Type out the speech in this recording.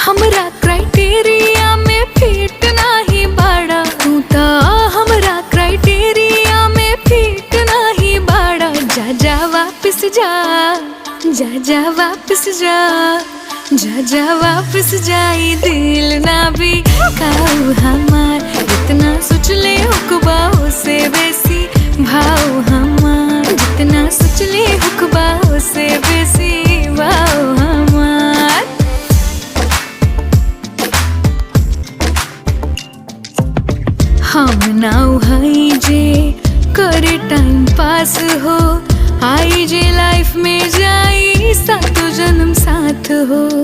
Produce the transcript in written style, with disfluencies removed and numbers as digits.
हमरा क्राइटेरिया में फिट नाही बाड़ा तू ता हमरा क्राइटेरिया में फिट नाही बाड़ा जा जा वापस जा जा जा वापस जा जा जा वापस जाई दिल ना भी खाऊ हमार जितना सोच ले हुक्बाओ से बेसी भाव हमार जितना सोच ले हुक्बाओ से बेसी भाव हमार। हम नाउ हई जे करे टाइम पास हो आई जे लाइफ में जाई सातो जन्म साथ हो।